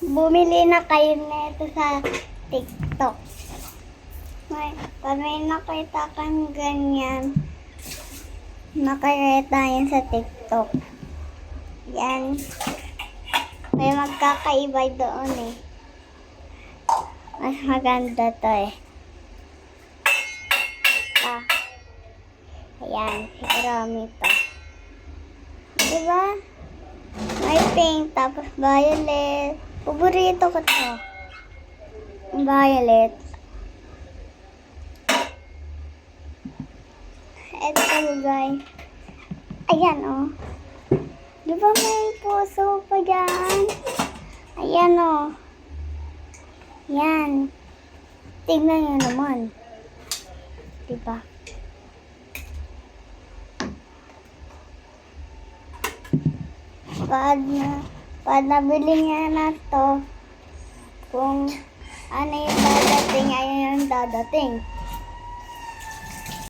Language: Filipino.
bumili na kayo nito sa TikTok. Pag may nakita kang ganyan, nakikita yan sa TikTok. Yan. May magkakaiba doon eh. Mas maganda to eh. Ayan, sigurami to. Diba? May pink, tapos violet. Paborito ko to. Violet. Ito guys. Ayan oh. Diba may puso pa dyan? Ayan oh. Yan. Tingnan nyo naman. Diba? Pag nabili niya na to, kung ano yung dadating, ayun yung dadating.